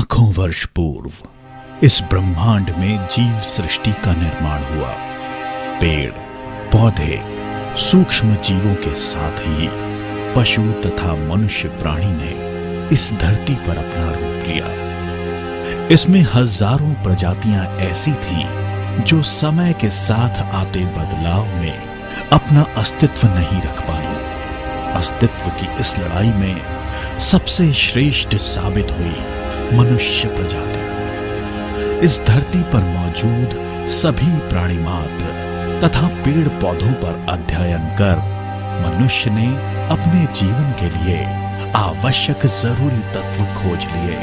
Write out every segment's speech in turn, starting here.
लाखों वर्ष पूर्व इस ब्रह्मांड में जीव सृष्टि का निर्माण हुआ। पेड़, पौधे, सूक्ष्म जीवों के साथ ही पशु तथा मनुष्य प्राणी ने इस धरती पर अपना रूप लिया। इसमें हजारों प्रजातियां ऐसी थीं जो समय के साथ आते बदलाव में अपना अस्तित्व नहीं रख पाई। अस्तित्व की इस लड़ाई में सबसे श्रेष्ठ साबित हुई मनुष्य प्रजाति। इस धरती पर मौजूद सभी प्राणी मात्र तथा पेड़ पौधों पर अध्ययन कर मनुष्य ने अपने जीवन के लिए आवश्यक जरूरी तत्व खोज लिए,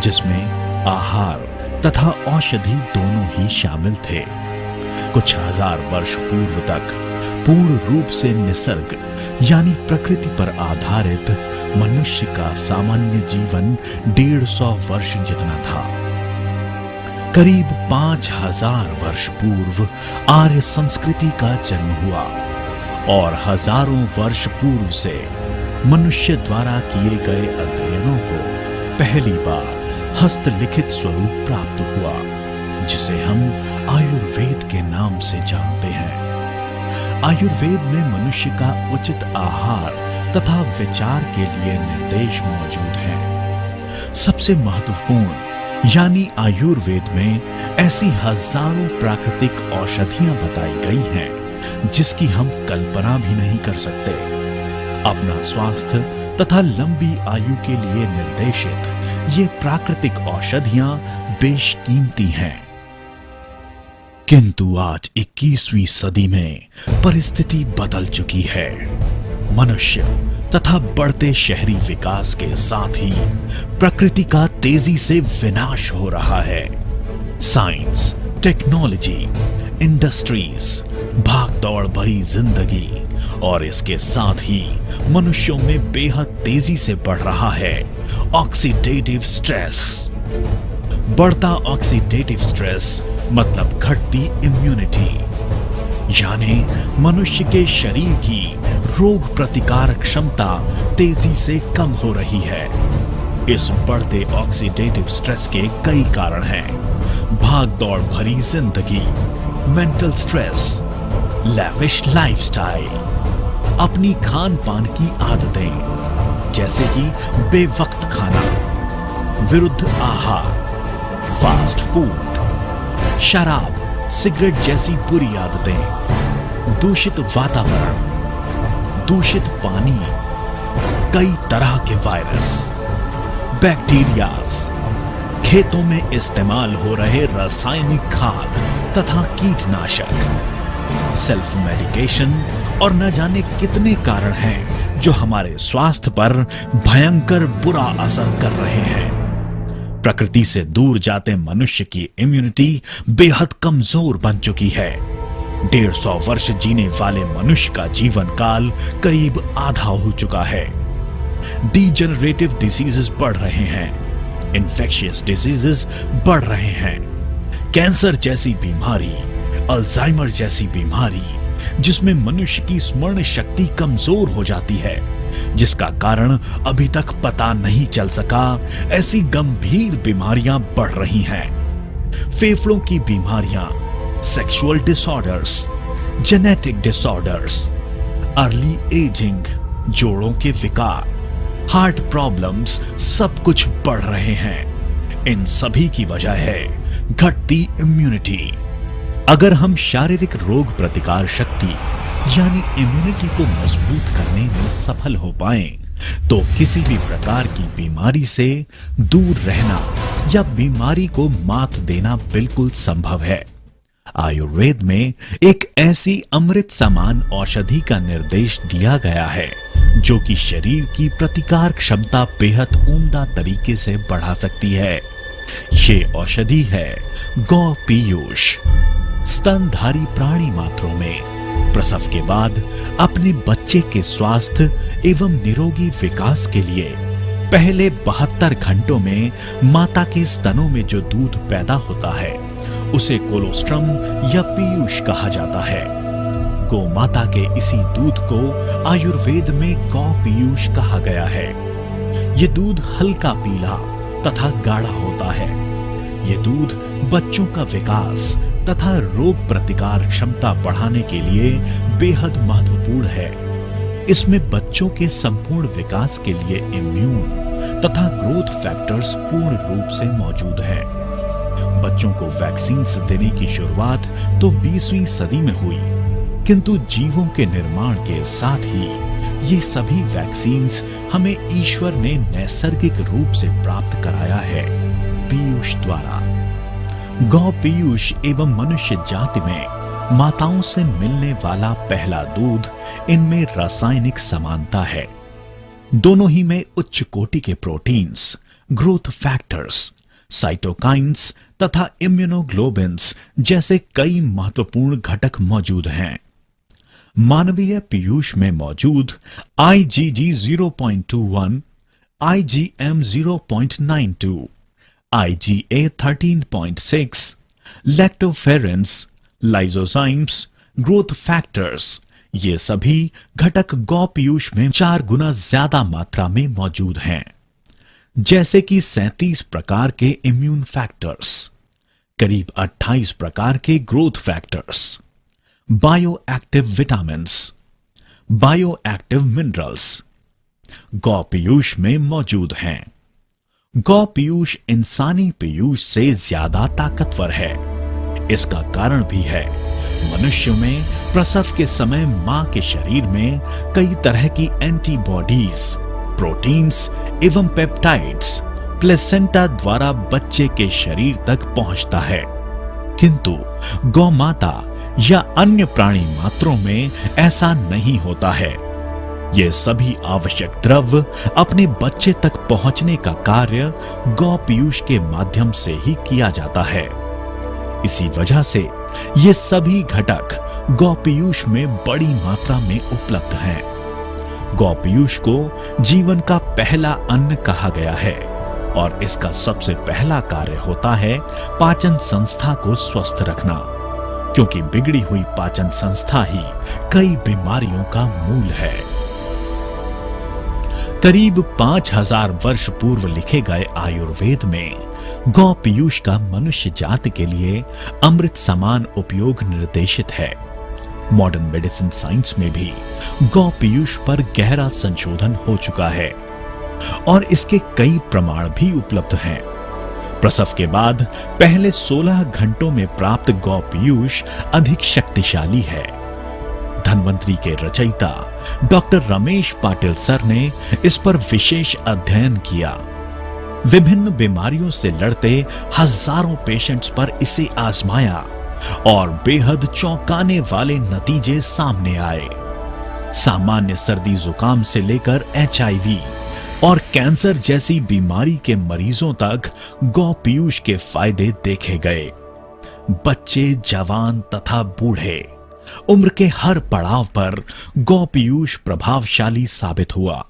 जिसमें आहार तथा औषधि दोनों ही शामिल थे। कुछ हजार वर्ष पूर्व तक पूर्ण रूप से निसर्ग यानी प्रकृति पर आधारित मनुष्य का सामान्य जीवन 150 वर्ष जितना था। करीब 5000 वर्ष पूर्व आर्य संस्कृति का जन्म हुआ और हजारों वर्ष पूर्व से मनुष्य द्वारा किए गए अध्ययनों को पहली बार हस्तलिखित स्वरूप प्राप्त हुआ, जिसे हम आयुर्वेद के नाम से जानते हैं। आयुर्वेद में मनुष्य का उचित आहार तथा विचार के लिए निर्देश मौजूद हैं। सबसे महत्वपूर्ण यानी आयुर्वेद में ऐसी हजारों प्राकृतिक औषधियां बताई गई हैं जिसकी हम कल्पना भी नहीं कर सकते। अपना स्वास्थ्य तथा लंबी आयु के लिए निर्देशित ये प्राकृतिक औषधियां बेशकीमती हैं। किंतु आज 21वीं सदी में परिस्थिति बदल चुकी है। मनुष्य तथा बढ़ते शहरी विकास के साथ ही प्रकृति का तेजी से विनाश हो रहा है। साइंस, टेक्नोलॉजी, इंडस्ट्रीज, भागदौड़ भरी जिंदगी और इसके साथ ही मनुष्यों में बेहद तेजी से बढ़ रहा है ऑक्सीडेटिव स्ट्रेस। बढ़ता ऑक्सीडेटिव स्ट्रेस मतलब घटती इम्यूनिटी, यानी मनुष्य के शरीर की रोग प्रतिकारक क्षमता तेजी से कम हो रही है। इस बढ़ते ऑक्सीडेटिव स्ट्रेस के कई कारण हैं। भागदौड़ भरी जिंदगी, मेंटल स्ट्रेस, लैविश लाइफस्टाइल, अपनी खान पान की आदतें जैसे कि बेवक्त खाना, विरुद्ध आहार, फास्ट फूड, शराब, सिगरेट जैसी बुरी आदतें, दूषित वातावरण, दूषित पानी, कई तरह के वायरस, बैक्टीरियाज, खेतों में इस्तेमाल हो रहे रासायनिक खाद तथा कीटनाशक, सेल्फ मेडिकेशन और न जाने कितने कारण हैं जो हमारे स्वास्थ्य पर भयंकर बुरा असर कर रहे हैं। प्रकृति से दूर जाते मनुष्य की इम्यूनिटी बेहद कमजोर बन चुकी है। 150 वर्ष जीने वाले मनुष्य का जीवन काल करीब आधा हो चुका है। डीजेनरेटिव डिसीजेस बढ़ रहे हैं, इन्फेक्शियस डिसीजेस बढ़ रहे हैं, कैंसर जैसी बीमारी, अल्जाइमर जैसी बीमारी, जिसमें मनुष्य की स्मरण शक्ति कमजोर हो जाती है, जिसका कारण अभी तक पता नहीं चल सका, ऐसी गंभीर बीमारियां बढ़ रही हैं। फेफड़ों की बीमारियां, sexual disorders, genetic disorders, early ageing, जोड़ों के विकार, हार्ट प्रॉब्लम्स सब कुछ बढ़ रहे हैं। इन सभी की वजह है घटती इम्यूनिटी। अगर हम शारीरिक रोग प्रतिकार शक्ति यानी इम्यूनिटी को मजबूत करने में सफल हो पाएं, तो किसी भी प्रकार की बीमारी से दूर रहना या बीमारी को मात देना बिल्कुल संभव है। आयुर्वेद में एक ऐसी अमृत समान औषधि का निर्देश दिया गया है जो कि शरीर की प्रतिकार क्षमता बेहद उम्दा तरीके से बढ़ा सकती है। ये औषधि है गौ पीयूष। स्तनधारी प्राणी मात्रों में प्रसव के बाद अपने बच्चे के स्वास्थ्य एवं निरोगी विकास के लिए पहले 72 घंटों में माता के स्तनों में जो दूध पैदा होता है उसे कोलोस्ट्रम या पीयूष कहा जाता है। गोमाता के इसी दूध को आयुर्वेद में गौ पीयूष कहा गया है। ये दूध हल्का पीला तथा गाढ़ा होता है। ये दूध बच्चों का विकास तथा रोग प्रतिकार क्षमता बढ़ाने के लिए बेहद महत्वपूर्ण है। इसमें बच्चों के संपूर्ण विकास के लिए इम्यून तथा ग्रोथ फैक्टर्स पूर्ण रूप से मौजूद हैं। बच्चों को वैक्सीन देने की शुरुआत तो 20वीं सदी में हुई, किंतु जीवों के निर्माण के साथ ही ये सभी वैक्सीन्स हमें ईश्वर ने नैसर्गिक रूप से प्राप्त कराया है, पीयूष द्वारा। गौ पीयूष एवं मनुष्य जाति में माताओं से मिलने वाला पहला दूध, इनमें रासायनिक समानता है। दोनों ही में उच्च कोटि के प्रोटीन्स, ग्रोथ फैक्टर्स, साइटोकाइन्स तथा इम्यूनोग्लोबिन्स जैसे कई महत्वपूर्ण घटक मौजूद हैं। मानवीय पीयूष में मौजूद IgG 0.21, IgM 0.92, IgA 13.6, lactoferrins, lysozymes, growth factors, ये सभी घटक गौ पीयूष में 4 गुना ज्यादा मात्रा में मौजूद हैं। जैसे कि 37 प्रकार के इम्यून फैक्टर्स, करीब 28 प्रकार के growth factors, bio active vitamins, bio active minerals गौ पीयूष में मौजूद हैं। गौ पीयूष इंसानी पीयूष से ज्यादा ताकतवर है। इसका कारण भी है, मनुष्य में प्रसव के समय मां के शरीर में कई तरह की एंटीबॉडीज, प्रोटीन्स एवं पेप्टाइड्स प्लेसेंटा द्वारा बच्चे के शरीर तक पहुंचता है, किंतु गौ माता या अन्य प्राणी मात्रों में ऐसा नहीं होता है। ये सभी आवश्यक द्रव्य अपने बच्चे तक पहुंचने का कार्य गौ पीयूष के माध्यम से ही किया जाता है। इसी वजह से ये सभी घटक गौ पीयूष में बड़ी मात्रा में उपलब्ध हैं। गौ पीयूष को जीवन का पहला अन्न कहा गया है और इसका सबसे पहला कार्य होता है पाचन संस्था को स्वस्थ रखना, क्योंकि बिगड़ी हुई पाचन संस्था ही कई बीमारियों का मूल है। करीब 5000 वर्ष पूर्व लिखे गए आयुर्वेद में गौ पीयूष का मनुष्य जाति के लिए अमृत समान उपयोग निर्देशित है। मॉडर्न मेडिसिन साइंस में भी गौ पीयूष पर गहरा संशोधन हो चुका है और इसके कई प्रमाण भी उपलब्ध हैं। प्रसव के बाद पहले 16 घंटों में प्राप्त गौ पीयूष अधिक शक्तिशाली है। धन्वंतरी के रचयिता डॉक्टर रमेश पाटिल सर ने इस पर विशेष अध्ययन किया। विभिन्न बीमारियों से लड़ते हजारों पेशेंट्स पर इसे आजमाया और बेहद चौंकाने वाले नतीजे सामने आए। सामान्य सर्दी जुकाम से लेकर HIV और कैंसर जैसी बीमारी के मरीजों तक गौ पीयूष के फायदे देखे गए। बच्चे, जवान तथा बूढ़े उम्र के हर पड़ाव पर गौ पीयूष प्रभावशाली साबित हुआ।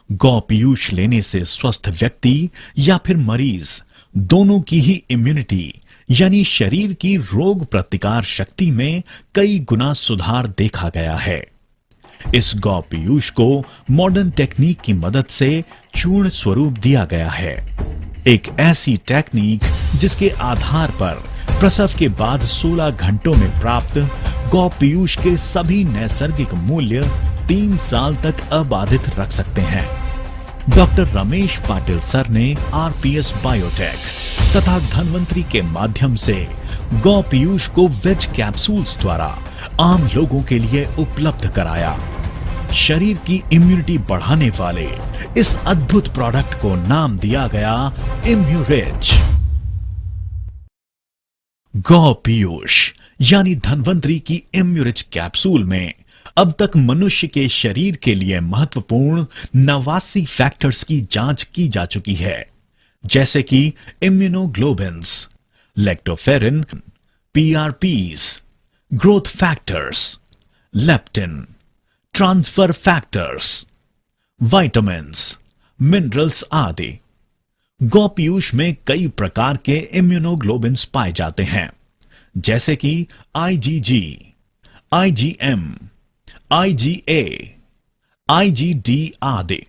गौ पीयूष लेने से स्वस्थ व्यक्ति या फिर मरीज दोनों की ही इम्यूनिटी यानी शरीर की रोग प्रतिकार शक्ति में कई गुना सुधार देखा गया है। इस गौ पीयूष को मॉडर्न टेक्निक की मदद से चूर्ण स्वरूप दिया गया है। एक ऐसी टेक्निक जिसके आधार पर प्रसव के बाद 16 घंटों में प्राप्त गौ पीयूष के सभी नैसर्गिक मूल्य 3 साल तक अबाधित रख सकते हैं। डॉक्टर रमेश पाटिल सर ने RPS बायोटेक तथा धन्वंतरी के माध्यम से गौ पीयूष को वेज कैप्सूल्स द्वारा आम लोगों के लिए उपलब्ध कराया। शरीर की इम्यूनिटी बढ़ाने वाले इस अद्भुत प्रोडक्ट को नाम दिया गया इम्यूरिच। गौ पीयूष यानी धन्वंतरी की इम्यूरिच कैप्सूल में अब तक मनुष्य के शरीर के लिए महत्वपूर्ण 89 फैक्टर्स की जांच की जा चुकी है, जैसे कि immunoglobins, lactoferrin, PRPs, growth factors, leptin, transfer factors, vitamins, minerals आदि। गौ पीयूष में कई प्रकार के इम्यूनोग्लोबिन्स पाए जाते हैं, जैसे कि IgG, IgM, IgA, IgD आदि।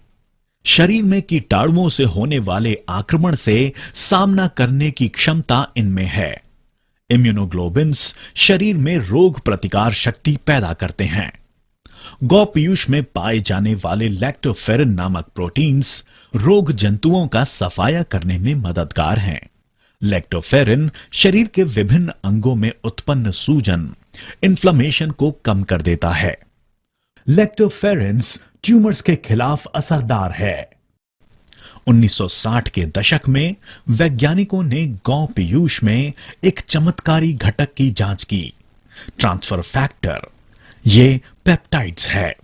शरीर में कीटाणुओं से होने वाले आक्रमण से सामना करने की क्षमता इनमें है। इम्यूनोग्लोबिन्स शरीर में रोग प्रतिकार शक्ति पैदा करते हैं। गौ पीयूष में पाए जाने वाले लैक्टोफेरिन नामक प्रोटीन्स रोग जंतुओं का सफाया करने में मददगार हैं। लैक्टोफेरिन शरीर के विभिन्न अंगों में उत्पन्न सूजन, इन्फ्लेमेशन को कम कर देता है। लैक्टोफेरिन्स ट्यूमर्स के खिलाफ असरदार है। 1960 के दशक में वैज्ञानिकों ने गौ पीयूष में एक चमत्कारी घटक की जांच की, ट्रांसफर फैक्टर। ये पेप्टाइड्स है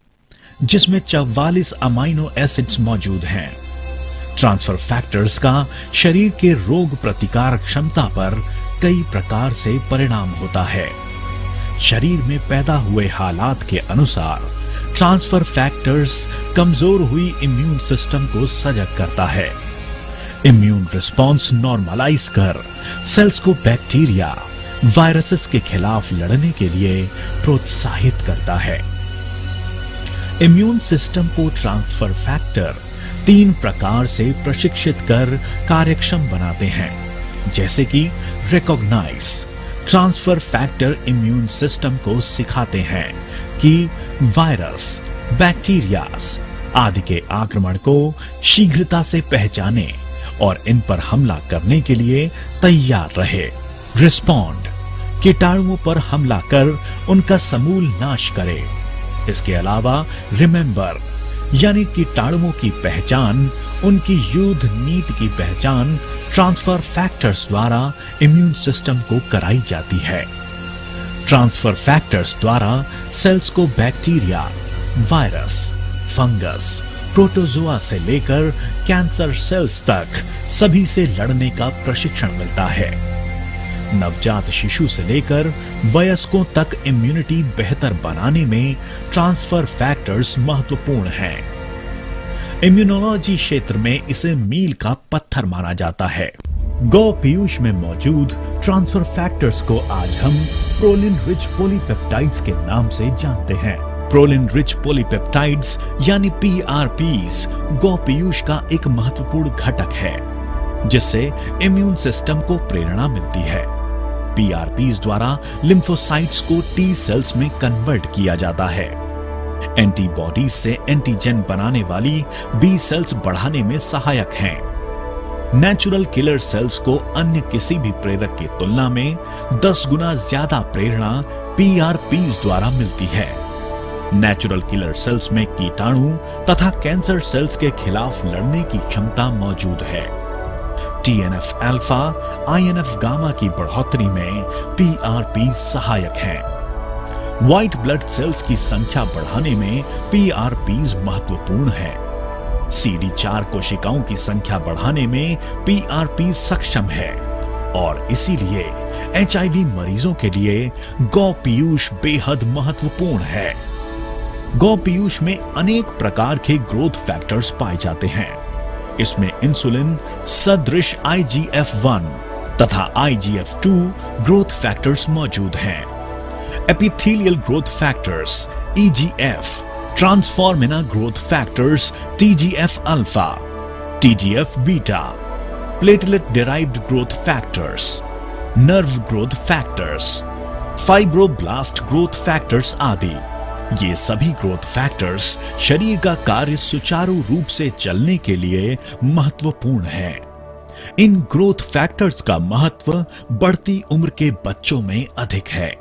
जिसमें 44 अमाइनो एसिड्स मौजूद हैं। ट्रांसफर फैक्टर्स का शरीर के रोग प्रतिकार क्षमता पर कई प्रकार से परिणाम होता है। शरीर में पैदा हुए हालात के अनुसार ट्रांसफर फैक्टर्स कमजोर हुई इम्यून सिस्टम को सजग करता है। इम्यून रिस्पॉन्स नॉर्मलाइज कर सेल्स को बैक्टीरिया, वायरसेस के खिलाफ लड़ने के लिए प्रोत्साहित करता है। इम्यून सिस्टम को ट्रांसफर फैक्टर 3 प्रकार से प्रशिक्षित कर कार्यक्षम बनाते हैं, जैसे कि recognize. Transfer factor immune system को सिखाते हैं कि वायरस, बैक्टीरियाज आदि के आक्रमण को शीघ्रता से पहचाने और इन पर हमला करने के लिए तैयार रहे। रिस्पॉन्ड, कीटाणुओं पर हमला कर उनका समूल नाश करे। इसके अलावा रिमेंबर, यानी कीटाणुओं की पहचान, उनकी युद्ध नीति की पहचान ट्रांसफर फैक्टर्स द्वारा इम्यून सिस्टम को कराई जाती है। ट्रांसफर फैक्टर्स द्वारा सेल्स को बैक्टीरिया, वायरस, फंगस, प्रोटोजोआ से लेकर कैंसर सेल्स तक सभी से लड़ने का प्रशिक्षण मिलता है। नवजात शिशु से लेकर वयस्कों तक इम्यूनिटी बेहतर बनाने में ट्रांसफर फैक्टर्स महत्वपूर्ण हैं। इम्यूनोलॉजी क्षेत्र में इसे मील का पत्थर माना जाता है। गौ पीयूष में मौजूद ट्रांसफर फैक्टर्स को आज हम प्रोलिन रिच पॉलीपेप्टाइड्स के नाम से जानते हैं। प्रोलिन रिच पॉलीपेप्टाइड्स यानी पीआरपीस गौ पीयूष का एक महत्वपूर्ण घटक है, जिससे इम्यून सिस्टम को प्रेरणा मिलती है। पीआरपीस द्वारा लिम्फोसाइट्स को टी सेल्स में कन्वर्ट किया जाता है। एंटीबॉडीज से एंटीजन बनाने वाली बी सेल्स बढ़ाने में सहायक हैं। नेचुरल किलर सेल्स को अन्य किसी भी प्रेरक की तुलना में 10 गुना ज्यादा प्रेरणा पीआरपीस द्वारा मिलती है। नेचुरल किलर सेल्स में कीटाणु तथा कैंसर सेल्स के खिलाफ लड़ने की क्षमता मौजूद है। टीएनएफ अल्फा, आईएनएफ गामा की बढ़ोतरी में पीआरपी सहायक है। व्हाइट ब्लड सेल्स की संख्या बढ़ाने में पीआरपीज महत्वपूर्ण है। CD4 कोशिकाओं की संख्या बढ़ाने में पीआरपी सक्षम है और इसीलिए एचआईवी मरीजों के लिए गौ पीयूष बेहद महत्वपूर्ण है। गौ पीयूष में अनेक प्रकार के ग्रोथ फैक्टर्स पाए जाते हैं। इसमें इंसुलिन सदृश IGF-1 तथा IGF-2 ग्रोथ फैक्टर्स मौजूद हैं। Epithelial growth factors EGF, transforming growth factors TGF alpha, TGF beta, platelet derived growth factors, nerve growth factors, fibroblast growth factors आदि। ये सभी ग्रोथ फैक्टर्स शरीर का कार्य सुचारू रूप से चलने के लिए महत्वपूर्ण है। इन ग्रोथ फैक्टर्स का महत्व बढ़ती उम्र के बच्चों में अधिक है।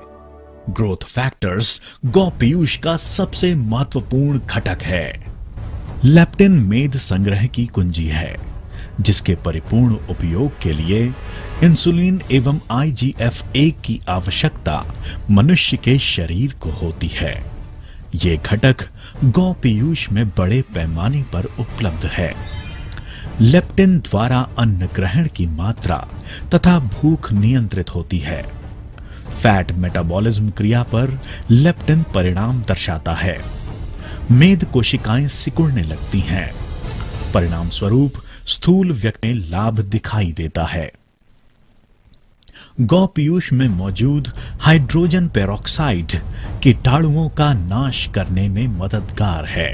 ग्रोथ फैक्टर्स गौ पीयूष का सबसे महत्वपूर्ण घटक है। लेप्टिन मेद संग्रह की कुंजी है, जिसके परिपूर्ण उपयोग के लिए इंसुलिन एवं IGF-1 की आवश्यकता मनुष्य के शरीर को होती है। ये घटक गौ पीयूष में बड़े पैमाने पर उपलब्ध है। लेप्टिन द्वारा अन्न ग्रहण की मात्रा तथा भूख नियंत्रित होती है। फैट मेटाबॉलिज्म क्रिया पर लेप्टिन परिणाम दर्शाता है। मेद कोशिकाएं सिकुड़ने लगती हैं। परिणाम स्वरूप स्थूल व्यक्ति में लाभ दिखाई देता है। गौ पीयूष में मौजूद हाइड्रोजन पेरोक्साइड कीटाणुओं का नाश करने में मददगार है।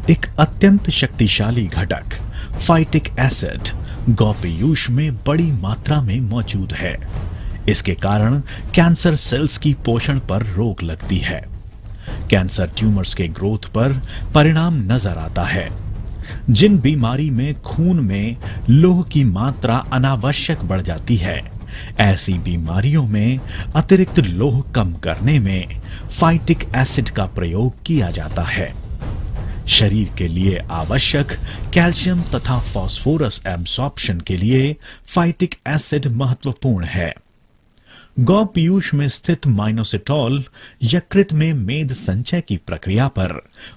एक अत्यंत शक्तिशाली घटक फाइटिक एसिड गौ पीयूष में बड़ी मात्रा में मौजूद है। इसके कारण कैंसर सेल्स की पोषण पर रोक लगती है। कैंसर ट्यूमर्स के ग्रोथ पर परिणाम नजर आता है। जिन बीमारी में खून में लोह की मात्रा अनावश्यक बढ़ जाती है, ऐसी बीमारियों में अतिरिक्त लोह कम करने में फाइटिक एसिड का प्रयोग किया जाता है। शरीर के लिए आवश्यक कैल्शियम तथा फास्फोरस एब्सॉर्प्शन के लिए फाइटिक एसिड महत्वपूर्ण है। गौ पीयूष में स्थित माइनोसिटोल यकृत में मेद संचय की प्रक्रिया पर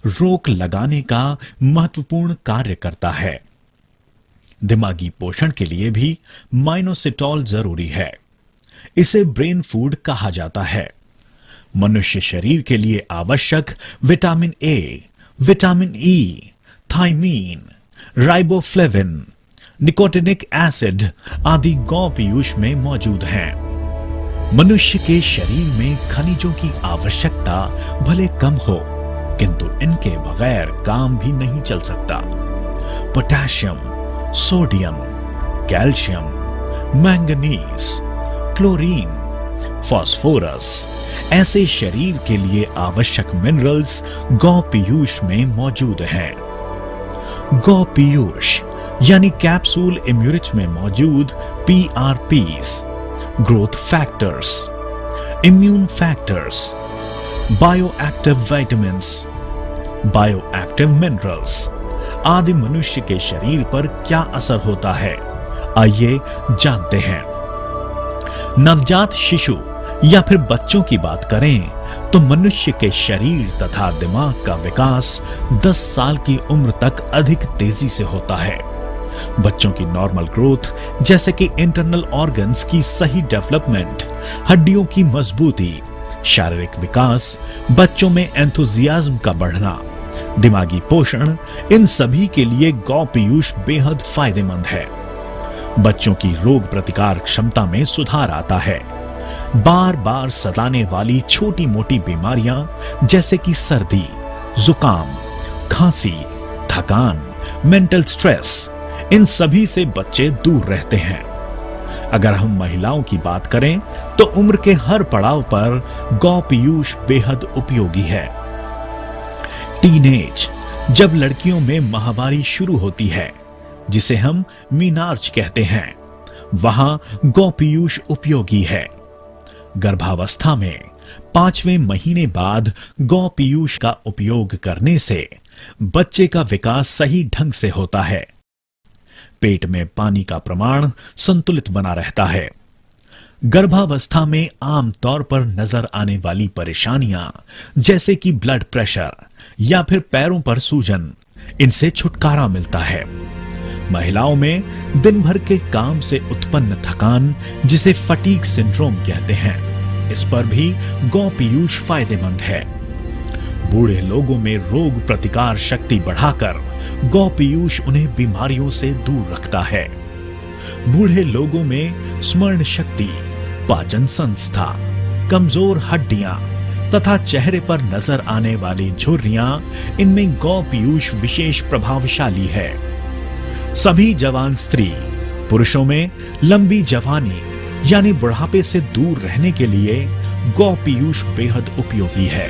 रोक लगाने का महत्वपूर्ण कार्य करता है। दिमागी पोषण के लिए भी माइनोसिटोल जरूरी है। इसे ब्रेन फूड कहा जाता है। मनुष्य शरीर के लिए आवश्यक vitamin A, vitamin E, thiamine, riboflavin, nicotinic acid आदि गौ पीयूष में मौजूद हैं। मनुष्य के शरीर में खनिजों की आवश्यकता भले कम हो, किंतु इनके बगैर काम भी नहीं चल सकता। Potassium, sodium, calcium, manganese, chlorine, phosphorus ऐसे शरीर के लिए आवश्यक मिनरल्स गौ पीयूष में मौजूद हैं। गौ पीयूष यानी कैप्सूल इम्यूरिच में मौजूद PRPs, growth factors, immune factors, bioactive vitamins, bioactive minerals आदि मनुष्य के शरीर पर क्या असर होता है, आइए जानते हैं। नवजात शिशु या फिर बच्चों की बात करें तो मनुष्य के शरीर तथा दिमाग का विकास 10 साल की उम्र तक अधिक तेजी से होता है। बच्चों की नॉर्मल ग्रोथ जैसे कि इंटरनल ऑर्गन्स की सही डेवलपमेंट, हड्डियों की मजबूती, शारीरिक विकास, बच्चों में एंथुजियाज्म का बढ़ना, दिमागी पोषण, इन सभी के लिए गौ पीयूष बेहद फायदेमंद है। बच्चों की रोग प्रतिकार क्षमता में सुधार आता है। बार बार सताने वाली छोटी मोटी बीमारियां जैसे कि सर्दी, जुकाम, खांसी, थकान, मेंटल स्ट्रेस, इन सभी से बच्चे दूर रहते हैं। अगर हम महिलाओं की बात करें तो उम्र के हर पड़ाव पर गौ पीयूष बेहद उपयोगी है। टीनेज, जब लड़कियों में माहवारी शुरू होती है, जिसे हम मीनार्च कहते हैं, वहां गौ पीयूष उपयोगी है। गर्भावस्था में 5वें महीने बाद गौ पीयूष का उपयोग करने से बच्चे का विकास सही ढंग से होता है। पेट में पानी का प्रमाण संतुलित बना रहता है। गर्भावस्था में आमतौर पर नजर आने वाली परेशानियां जैसे कि ब्लड प्रेशर या फिर पैरों पर सूजन, इनसे छुटकारा मिलता है। महिलाओं में दिन भर के काम से उत्पन्न थकान, जिसे फटीग सिंड्रोम कहते हैं, इस पर भी गौ पीयूष फायदेमंद है। बूढ़े लोगों में रोग प्रतिकार शक्ति बढ़ाकर गौ पीयूष उन्हें बीमारियों से दूर रखता है। बूढ़े लोगों में स्मरण शक्ति, पाचन संस्था, कमजोर हड्डियां तथा चेहरे पर नजर आने वाली झुर्रियां, इनमें गौ पीयूष विशेष प्रभावशाली है। सभी जवान स्त्री पुरुषों में लंबी जवानी यानी बुढ़ापे से दूर रहने के लिए गौ पीयूष बेहद उपयोगी है।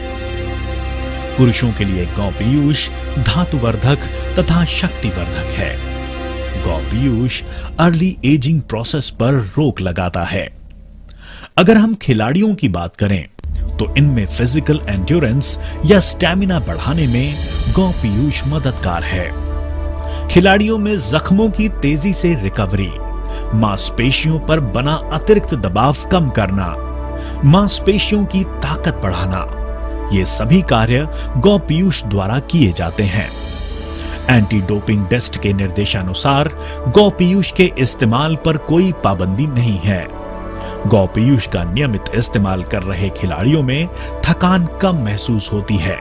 पुरुषों के लिए गौ पीयूष धातुवर्धक तथा शक्तिवर्धक है। गौ पीयूष अर्ली एजिंग प्रोसेस पर रोक लगाता है। अगर हम खिलाड़ियों की बात करें तो इनमें फिजिकल एंड्योरेंस या स्टैमिना बढ़ाने में गौ पीयूष मददगार है। खिलाड़ियों में जख्मों की तेजी से रिकवरी, मांसपेशियों पर बना अतिरिक्त दबाव कम करना, मांसपेशियों की ताकत बढ़ाना, ये सभी कार्य गौ पीयूष द्वारा किए जाते हैं। एंटी डोपिंग टेस्ट के निर्देशानुसार गौ पीयूष के इस्तेमाल पर कोई पाबंदी नहीं है। गौ पीयूष का नियमित इस्तेमाल कर रहे खिलाड़ियों में थकान कम महसूस होती है,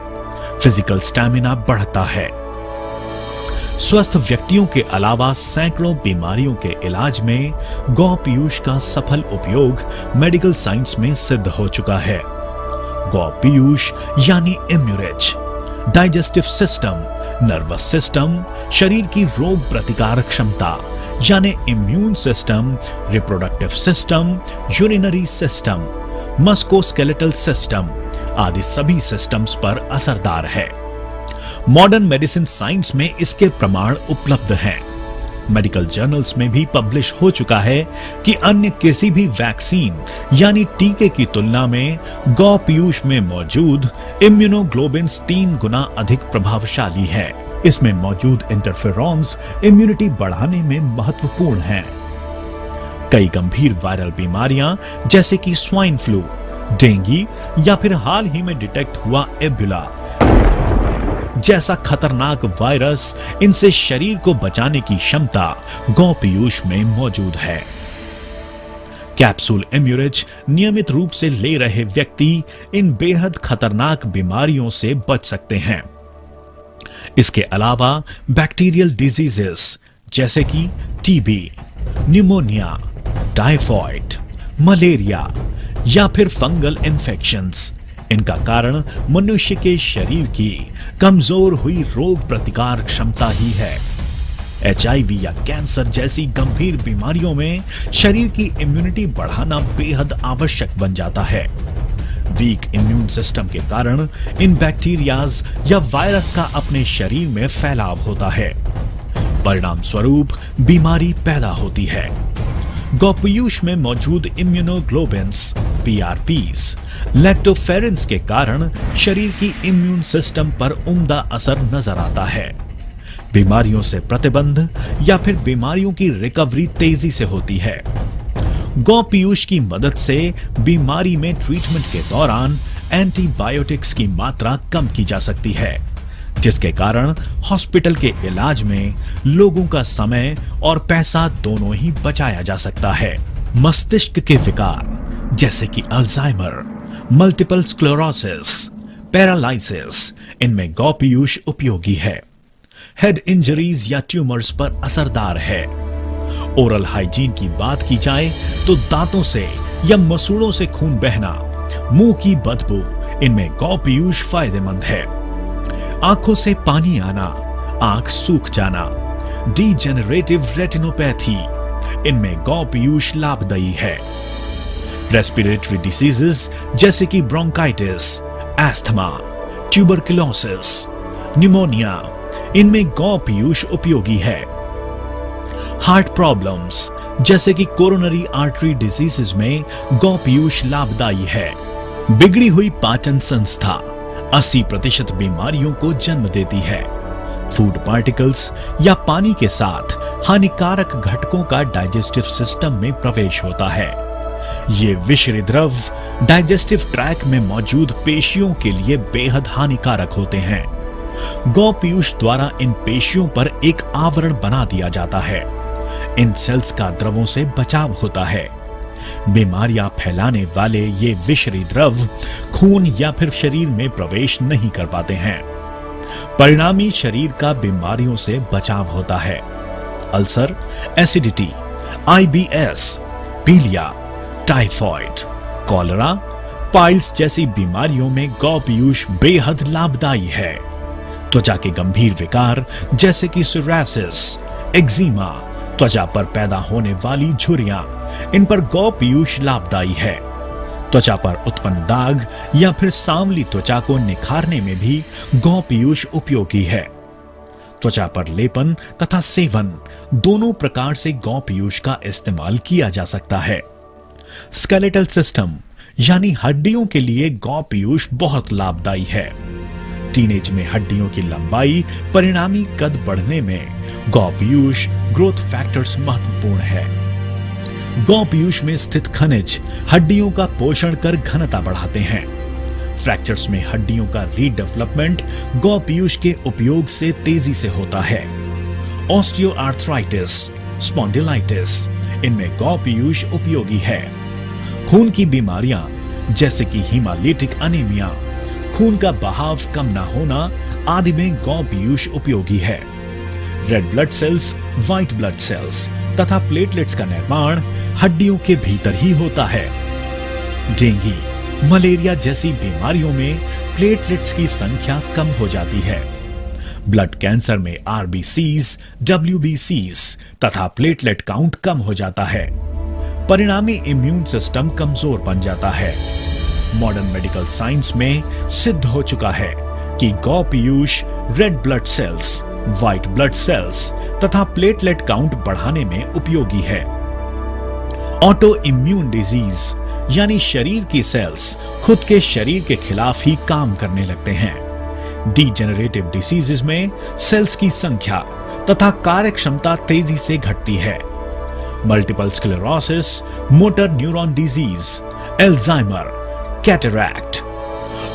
फिजिकल स्टैमिना बढ़ता है। स्वस्थ व्यक्तियों के अलावा सैकड़ों बीमारियों के इलाज में गौ पीयूष का सफल उपयोग मेडिकल साइंस में सिद्ध हो चुका है। गौ पीयूष यानी इम्यूरिच डाइजेस्टिव सिस्टम नर्वस सिस्टम, शरीर की रोग प्रतिकारक क्षमता यानी immune system, reproductive system, urinary system, musculoskeletal system आदि सभी सिस्टम्स पर असरदार है। मॉडर्न मेडिसिन साइंस में इसके प्रमाण उपलब्ध हैं। मेडिकल जर्नल्स में भी पब्लिश हो चुका है कि अन्य किसी भी वैक्सीन यानी टीके की तुलना में गौ पीयूष में मौजूद इम्यूनोग्लोबिन्स 3 गुना अधिक प्रभावशाली है। इसमें मौजूद इंटरफेरॉन्स इम्यूनिटी बढ़ाने में महत्वपूर्ण हैं। कई गंभीर वायरल बीमारियां जैसे कि स्वाइन फ्लू, डेंगू या फिर हाल ही में डिटेक्ट हुआ एबोला जैसा खतरनाक वायरस, इनसे शरीर को बचाने की क्षमता गौ पीयूष में मौजूद है। कैप्सूल इम्यूरिज नियमित रूप से ले रहे व्यक्ति इन बेहद खतरनाक बीमारियों से बच सकते हैं। इसके अलावा बैक्टीरियल डिजीजेस जैसे कि टीबी, निमोनिया, टाइफॉइड, मलेरिया या फिर फंगल इन्फेक्शंस, इनका कारण मनुष्य के शरीर की कमजोर हुई रोग प्रतिकार क्षमता ही है। एचआईवी या कैंसर जैसी गंभीर बीमारियों में शरीर की इम्यूनिटी बढ़ाना बेहद आवश्यक बन जाता है। वीक इम्यून सिस्टम के कारण इन बैक्टीरियाज या वायरस का अपने शरीर में फैलाव होता है। परिणाम स्वरूप बीमारी पैदा होती है। गौपीयूष में मौजूद इम्यूनोग्लोबिन्स पीआरपीस, लैक्टोफेरेंस के कारण शरीर की इम्यून सिस्टम पर उम्दा असर नजर आता है। बीमारियों से प्रतिबंध या फिर बीमारियों की रिकवरी तेजी से होती है। गौपीयूष की मदद से बीमारी में ट्रीटमेंट के दौरान एंटीबायोटिक्स की मात्रा कम की जा सकती है, जिसके कारण हॉस्पिटल के इलाज में लोगों का समय और पैसा दोनों ही बचाया जा सकता है। मस्तिष्क के विकार जैसे कि अल्जाइमर, मल्टीपल स्क्लेरोसिस, पैरालिसिस, इनमें गौपीयूष उपयोगी है। हेड इंजरीज या ट्यूमर्स पर असरदार है। ओरल हाइजीन की बात की जाए तो दांतों से या मसूड़ों से खून बहना, मुंह की बदबू, इनमें गौपीयूष फायदेमंद है। आंखों से पानी आना, आंख सूख जाना, डीजेनरेटिव रेटिनोपैथी, इनमें गौपीयूष लाभदायी है। रेस्पिरेटरी डिसीजेस जैसे कि ब्रोंकाइटिस, एस्थमा, ट्यूबरकुलोसिस, निमोनिया, इनमें गौपीयूष उपयोगी है। हार्ट प्रॉब्लम्स जैसे कि कोरोनरी आर्टरी डिजीजेस में गौपीयूष लाभदायी है। बिगड़ी हुई पाचन संस्था 80% बीमारियों को जन्म देती है। फूड पार्टिकल्स या पानी के साथ हानिकारक घटकों का डाइजेस्टिव सिस्टम में प्रवेश होता है। ये विषैले द्रव डाइजेस्टिव ट्रैक में मौजूद पेशियों के लिए बेहद हानिकारक होते हैं। गौपीयूष द्वारा इन पेशियों पर एक आवरण बना दिया जाता है। इन सेल्स का द्रवों से बचाव होता है। बीमारियां फैलाने वाले ये विषैले द्रव खून या फिर शरीर में प्रवेश नहीं कर पाते हैं। परिणामी शरीर का बीमारियों से बचाव होता है। अल्सर, एसिडिटी, आईबीएस, पीलिया, टाइफॉइड, कॉलरा, पाइल्स जैसी बीमारियों में गौपीयूष बेहद लाभदायी है। त्वचा के गंभीर विकार जैसे कि सोरायसिस, एक्जिमा, त्वचा पर पैदा होने वाली झुर्रियां, इन पर गौपीयूष लाभदायी है। त्वचा पर उत्पन्न दाग या फिर सांवली त्वचा को निखारने में भी गौपीयूष उपयोगी है। त्वचा पर लेपन तथा सेवन दोनों प्रकार से गौपीयूष का इस्तेमाल किया जा सकता है। स्केलेटल सिस्टम यानी हड्डियों के लिए गौपीयूष बहुत लाभदायी है। टीनेज में हड्डियों की लंबाई, परिणामी कद बढ़ने में गौपीयूष ग्रोथ फैक्टर्स महत्वपूर्ण है। गौपीयूष में स्थित खनिज हड्डियों का पोषण कर घनता बढ़ाते हैं। फ्रैक्चर्स में हड्डियों का रीडेवलपमेंट गौपीयूष के उपयोग से तेजी से होता है। ऑस्टियोआर्थराइटिस, स्पॉन्डिलाइटिस, इनमें गौपीयूष उपयोगी है। खून की बीमारियां जैसे कि हीमालिटिक अनीमिया, खून का बहाव कम न होना आदि में गौपीयूष उपयोगी है। Red blood cells, white blood cells तथा प्लेटलेट्स का निर्माण हड्डियों के भीतर ही होता है। डेंगू, मलेरिया जैसी बीमारियों में प्लेटलेट्स की संख्या कम हो जाती है। ब्लड कैंसर में आरबीसीज, डब्ल्यूबीसीज तथा प्लेटलेट काउंट कम हो जाता है। परिणामी इम्यून सिस्टम कमजोर बन जाता है। मॉडर्न मेडिकल साइंस में सिद्ध हो चुका है कि गौ Piyush red blood cells, white blood cells तथा प्लेटलेट काउंट बढ़ाने में उपयोगी है। ऑटो इम्यून डिजीज यानी शरीर की सेल्स खुद के शरीर के खिलाफ ही काम करने लगते हैं। डीजेनरेटिव डिसीजेस में सेल्स की संख्या तथा कार्यक्षमता तेजी से घटती है। Multiple sclerosis, motor neuron disease, Alzheimer, cataract.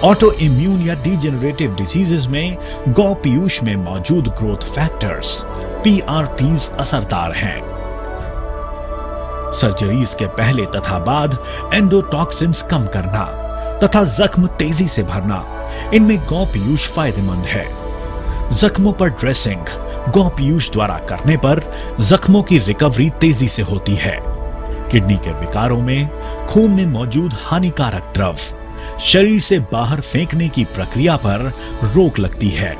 Auto immune या डीजेनरेटिव डिजीजेस में गौ पीयूष में मौजूद ग्रोथ फैक्टर्स पीआरपीज असरदार हैं। सर्जरीज के पहले तथा बाद एंडोटॉक्सिन्स कम करना तथा जख्म तेजी से भरना, इनमें गौ पीयूष फायदेमंद है। जख्मों पर ड्रेसिंग गौ पीयूष द्वारा करने पर जख्मों की रिकवरी तेजी से होती है। किडनी के विकारों में खून में मौजूद हानिकारक द्रव शरीर से बाहर फेंकने की प्रक्रिया पर रोक लगती है।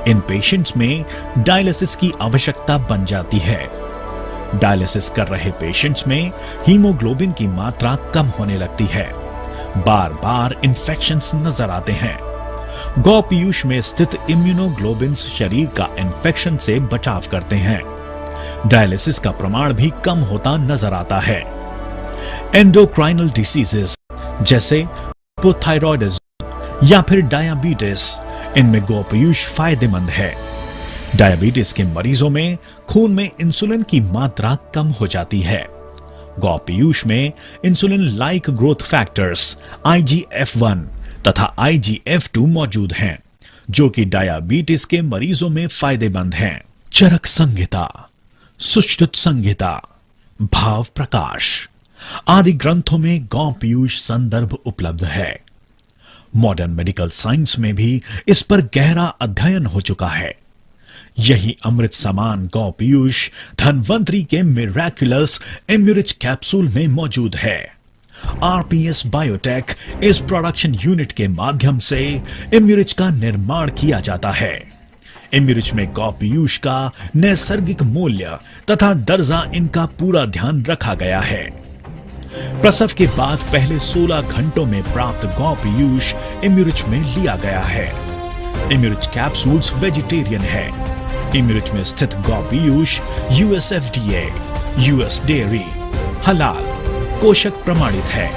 इन पेशेंट्स में डायलिसिस की आवश्यकता बन जाती है। डायलिसिस कर रहे पेशेंट्स में हीमोग्लोबिन की मात्रा कम होने लगती है। बार बार इन्फेक्शंस नजर आते हैं। गौ पीयूष में स्थित इम्यूनोग्लोबिन्स शरीर का इन्फेक्शन से बचाव करते हैं। डायलिसिस का प्रमाण भी कम होता नजर आता है। एंडोक्राइनल डिसीजेस जैसे हाइपोथायरॉयडिज्म या फिर डायबिटीज, इनमें गौ पीयूष फायदेमंद है। डायबिटीज के मरीजों में खून में इंसुलिन की मात्रा कम हो जाती है। गौ पीयूष में insulin like growth factors IGF-1 तथा IGF-2 मौजूद हैं, जो कि डायबिटीज के मरीजों में फायदेमंद हैं। चरक संहिता, सुश्रुत संहिता, भाव प्रकाश आदि ग्रंथों में गौ पीयूष संदर्भ उपलब्ध है। मॉडर्न मेडिकल साइंस में भी इस पर गहरा अध्ययन हो चुका है। यही अमृत समान गौ पीयूष धन्वंतरी के मिराक्युलस इम्यूरिच कैप्सूल में मौजूद है। आरपीएस बायोटेक इस प्रोडक्शन यूनिट के माध्यम से इम्यूरिच का निर्माण किया जाता है। इम्यूरिच में गौ पीयूष का नैसर्गिक मूल्य तथा दर्जा इनका पूरा ध्यान रखा गया है। प्रसव के बाद पहले 16 घंटों में प्राप्त गौ पीयूष इम्यूरिच में लिया गया है। इम्यूरिच कैप्सूल्स वेजिटेरियन है। इम्यूरिच में स्थित गौ पीयूष USFDA, US डेयरी, हलाल, पोषक प्रमाणित है।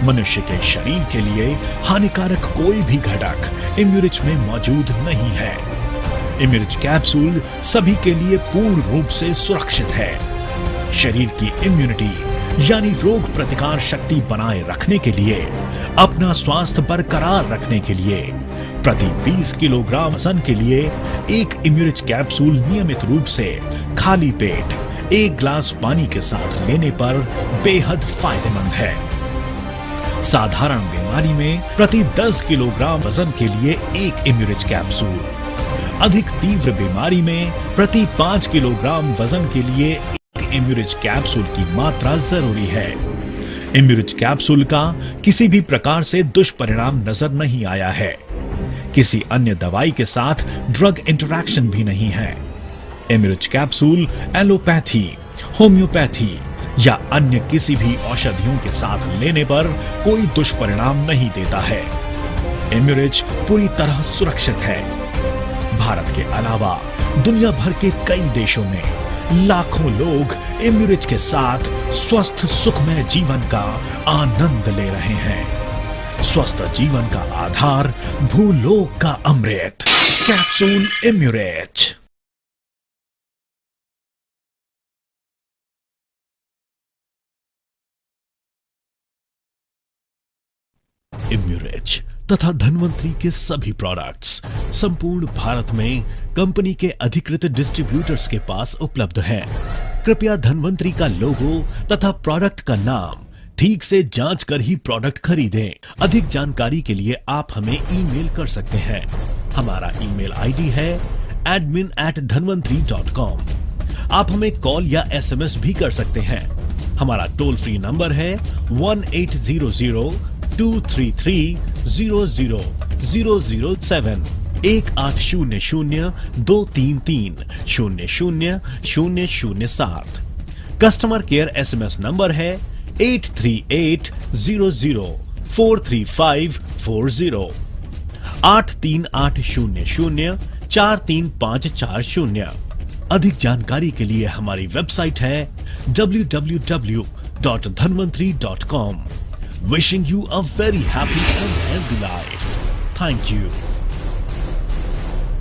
मनुष्य के शरीर के लिए हानिकारक कोई भी घटक इम्यूरिच में मौजूद नहीं है। इम्यूरिच कैप्सूल सभी के लिए पूर्ण रूप से सुरक्षित है। शरीर की इम्यूनिटी यानी रोग प्रतिकार शक्ति बनाए रखने के लिए, अपना स्वास्थ्य बरकरार रखने के लिए प्रति 20 किलोग्राम वजन के लिए एक इम्यूरिच कैप्सूल नियमित रूप से खाली पेट 1 ग्लास पानी के साथ लेने पर बेहद फायदेमंद है। साधारण बीमारी में प्रति 10 किलोग्राम वजन के लिए एक इम्यूरिच कैप्सूल, अधिक तीव्र बीमारी में प्रति 5 किलोग्राम वजन के लिए इम्यूरिच कैप्सूल की मात्रा जरूरी है। इम्यूरिच कैप्सूल का किसी भी प्रकार से दुष्परिणाम नजर नहीं आया है। किसी अन्य दवाई के साथ ड्रग इंटरैक्शन भी नहीं है। इम्यूरिच कैप्सूल एलोपैथी, होम्योपैथी या अन्य किसी भी औषधियों के साथ लेने पर कोई दुष्परिणाम नहीं देता है। इम्यूरिच पूरी तरह सुरक्षित है। भारत के अलावा दुनिया भर के कई देशों में लाखों लोग इम्यूरिच के साथ स्वस्थ सुखमय जीवन का आनंद ले रहे हैं। स्वस्थ जीवन का आधार भूलोक का अमृत कैप्सूल इम्यूरिच। इम्यूरिच तथा धन्वंतरी के सभी प्रोडक्ट्स संपूर्ण भारत में कंपनी के अधिकृत डिस्ट्रीब्यूटर्स के पास उपलब्ध हैं। कृपया धन्वंतरी का लोगो तथा प्रोडक्ट का नाम ठीक से जांच कर ही प्रोडक्ट खरीदें। अधिक जानकारी के लिए आप हमें ईमेल कर सकते हैं। हमारा ईमेल आईडी है admin@dhanvantri.com। आप हमें कॉल या SMS भी कर सकते हैं। हमारा टोल फ्री नंबर है 1800-233-00007। 1800-233-000007। कस्टमर केयर SMS नंबर है 8380043540 8380043540। अधिक जानकारी के लिए हमारी वेबसाइट है www.dhanvantri.com। Wishing you a very happy and healthy life. Thank you.